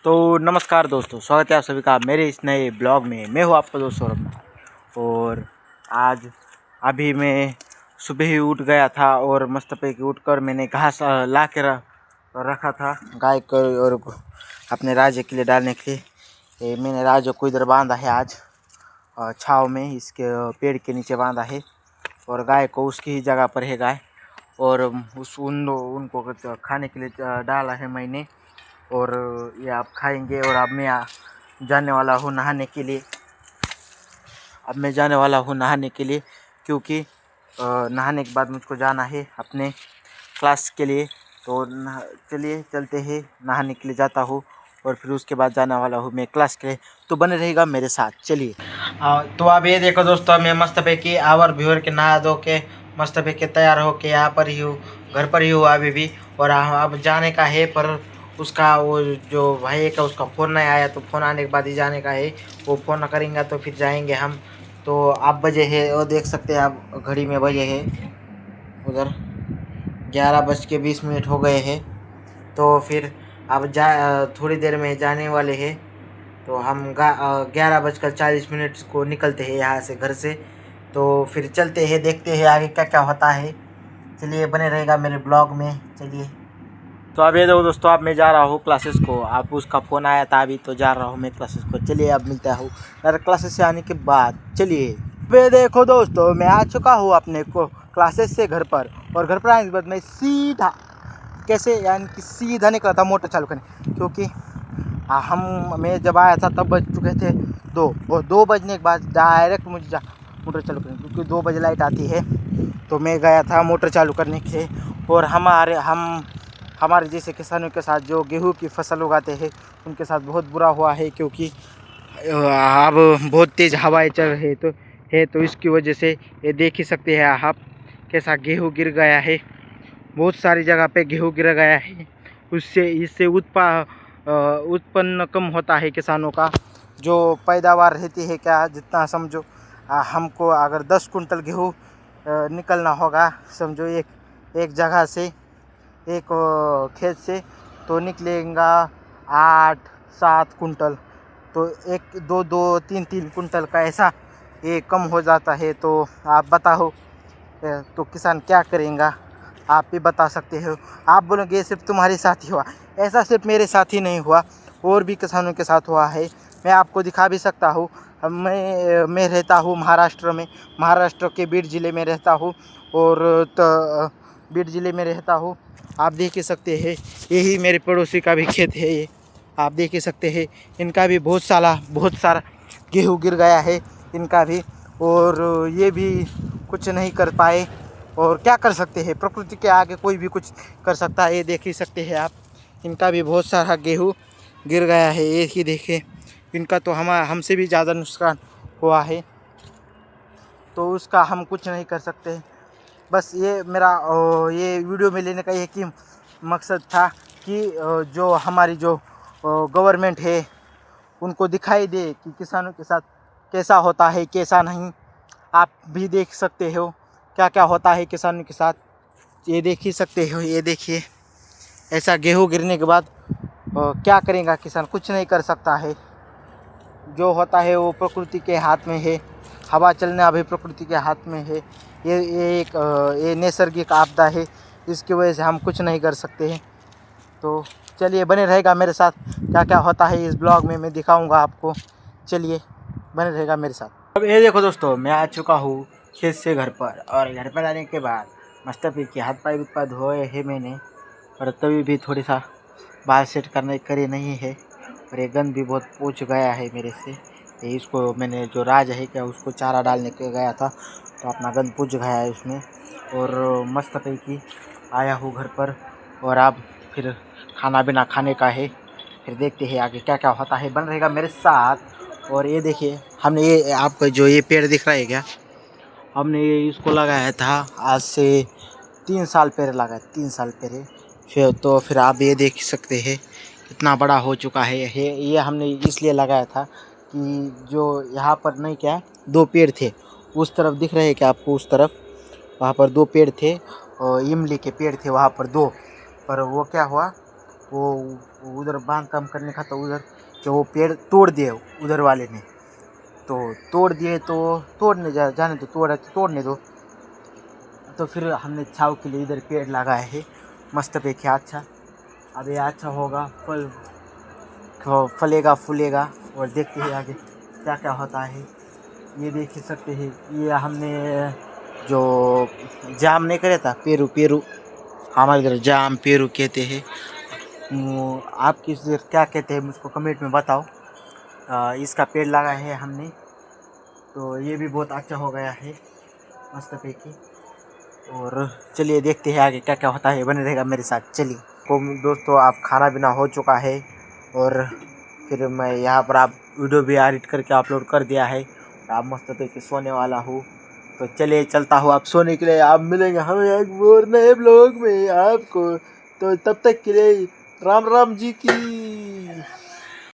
तो नमस्कार दोस्तों, स्वागत है आप सभी का मेरे इस नए ब्लॉग में। मैं हूँ आपका दोस्त सौरभ और आज अभी मैं सुबह ही उठ गया था और मस्त पैकी उठकर मैंने घास ला के रखा था गाय को और अपने राजे के लिए डालने के लिए। मैंने राजे को इधर बांधा है आज छाँव में, इसके पेड़ के नीचे बांधा है और गाय को उसकी ही जगह पर है गाय। और उनको खाने के लिए डाला है मैंने और ये आप खाएंगे। और अब मैं जाने वाला हूँ नहाने के लिए। क्योंकि नहाने के बाद मुझको जाना है अपने क्लास के लिए। तो चलिए चलते हैं, नहाने के लिए जाता हूँ और फिर उसके बाद जाने वाला हूँ मैं क्लास के लिए। तो बने रहेगा मेरे साथ, चलिए। तो अब ये देखो दोस्तों, मैं मस्त पैकी आवर भिवर के नहा धो के मस्त पैकी तैयार हो के यहाँ पर ही हूँ, घर पर ही हूँ अभी भी। और अब जाने का है, पर उसका वो जो भाई का उसका फ़ोन नहीं आया, तो फ़ोन आने के बाद ही जाने का है। वो फ़ोन करेंगे तो फिर जाएंगे हम। तो आप बजे है वो देख सकते हैं आप, घड़ी में बजे है उधर 11:20 हो गए हैं। तो फिर अब थोड़ी देर में जाने वाले हैं। तो हम 11:40 को निकलते हैं यहाँ से, घर से। तो फिर चलते हैं, देखते हैं आगे क्या क्या होता है। चलिए बने रहेगा मेरे ब्लॉग में, चलिए। तो अब ये देखो दोस्तों, अब मैं जा रहा हूँ क्लासेस को। अब उसका फ़ोन आया था, अभी तो जा रहा हूँ मैं क्लासेस को। चलिए अब मिलता हूँ यार क्लासेस से आने के बाद, चलिए। वे देखो दोस्तों, मैं आ चुका हूँ अपने को क्लासेस से घर पर। और घर पर आने के बाद मैं सीधा यानी कि सीधा निकला था मोटर चालू करने, क्योंकि मैं जब आया था तब बज चुके थे 2 और 2 बजने के बाद डायरेक्ट मुझे मोटर चालू करनी, क्योंकि 2 बजे लाइट आती है। तो मैं गया था मोटर चालू करने के। और हमारे जैसे किसानों के साथ जो गेहूं की फसल उगाते हैं उनके साथ बहुत बुरा हुआ है, क्योंकि अब बहुत तेज़ हवाएं चल रही तो इसकी वजह से ये देख ही सकते हैं आप कैसा गेहूं गिर गया है। बहुत सारी जगह पे गेहूं गिर गया है। इससे उत्पन्न कम होता है किसानों का, जो पैदावार रहती है। क्या जितना समझो, हमको अगर 10 कुंटल गेहूं निकलना होगा, समझो एक जगह से, एक खेत से, तो निकलेगा 8-7 कुंटल। तो 1-2-3 कुंटल का ऐसा ये कम हो जाता है। तो आप बताओ, तो किसान क्या करेगा? आप भी बता सकते हो। आप बोलोगे ये सिर्फ तुम्हारे साथ ही हुआ, ऐसा सिर्फ मेरे साथ ही नहीं हुआ, और भी किसानों के साथ हुआ है। मैं आपको दिखा भी सकता हूँ। मैं रहता हूँ महाराष्ट्र में, महाराष्ट्र के बीड ज़िले में रहता हूँ। और बीड ज़िले में रहता हूँ। आप देख ही सकते हैं, यही मेरे पड़ोसी का भी खेत है। ये आप देख ही सकते हैं, इनका भी बहुत सारा गेहूँ गिर गया है इनका भी। और ये भी कुछ नहीं कर पाए। और क्या कर सकते हैं, प्रकृति के आगे कोई भी कुछ कर सकता है। ये देख ही सकते हैं आप, इनका भी बहुत सारा गेहूँ गिर गया है। ये ही देखें, इनका तो हमसे भी ज़्यादा नुकसान हुआ है। तो उसका हम कुछ नहीं कर सकते। बस ये मेरा ये वीडियो में लेने का एक ही मकसद था कि जो हमारी जो गवर्नमेंट है उनको दिखाई दे कि किसानों के साथ कैसा होता है, कैसा नहीं। आप भी देख सकते हो क्या क्या होता है किसानों के साथ, ये देख ही सकते हो। ये देखिए, ऐसा गेहूँ गिरने के बाद क्या करेगा किसान? कुछ नहीं कर सकता है। जो होता है वो प्रकृति के हाथ में है। हवा चलना भी प्रकृति के हाथ में है। ये नैसर्गिक आपदा है, इसकी वजह से हम कुछ नहीं कर सकते हैं। तो चलिए बने रहेगा मेरे साथ, क्या क्या होता है इस ब्लॉग में मैं दिखाऊंगा आपको। चलिए बने रहेगा मेरे साथ। अब ये देखो दोस्तों, मैं आ चुका हूँ खेत से घर पर। और घर पर आने के बाद मस्त पैकी हाथ पाँव धोए हैं मैंने, और तभी भी थोड़ी सा बाल सेट करे नहीं है। और ये गंद भी बहुत पूछ गया है मेरे से। इसको मैंने जो राज है क्या, उसको चारा डालने के गया था, तो अपना गंद पूछ गया है उसमें। और मस्त पैकी आया हूँ घर पर। और अब फिर खाना बिना खाने का है। फिर देखते हैं आगे क्या क्या होता है, बन रहेगा मेरे साथ। और ये देखिए, हमने ये आपको जो ये पेड़ दिख रहा है क्या, हमने ये इसको लगाया था आज से 3 साल पहले लगाया, 3 साल पहले। फिर आप ये देख सकते हैं कितना बड़ा हो चुका है। ये हमने इसलिए लगाया था कि जो यहाँ पर नहीं क्या 2 पेड़ थे, उस तरफ दिख रहे हैं क्या आपको, उस तरफ वहाँ पर 2 पेड़ थे और इमली के पेड़ थे वहाँ पर 2। पर वो क्या हुआ, वो उधर बांध काम करने का, तो उधर जो वो पेड़ तोड़ दिए उधर वाले ने, तो तोड़ दिए तो तोड़ने जाने दो, तोड़ने दो। तो फिर हमने छाव के लिए इधर पेड़ लगाए है मस्त पे क्या अच्छा। अब ये अच्छा होगा, फलेगा फूलेगा, और देखते हैं आगे क्या क्या होता है। ये देख ही सकते हैं, ये हमने जो जाम नहीं करे था, पेरू हमारे इधर जाम पेरू कहते हैं। आप किस क्या कहते हैं मुझको कमेंट में बताओ। इसका पेड़ लगा है हमने, तो ये भी बहुत अच्छा हो गया है मस्त पैकी। और चलिए देखते हैं आगे क्या क्या होता है, बने रहेगा मेरे साथ। चलिए तो दोस्तों, आप खाना पीना हो चुका है, और फिर मैं यहाँ पर आप वीडियो भी एडिट करके अपलोड कर दिया है। आप मस्त पैकी सोने वाला हूँ, तो चलिए चलता हूँ। आप सोने के लिए आप मिलेंगे हमें एक और नए ब्लॉग में आपको, तो तब तक के लिए राम राम जी की।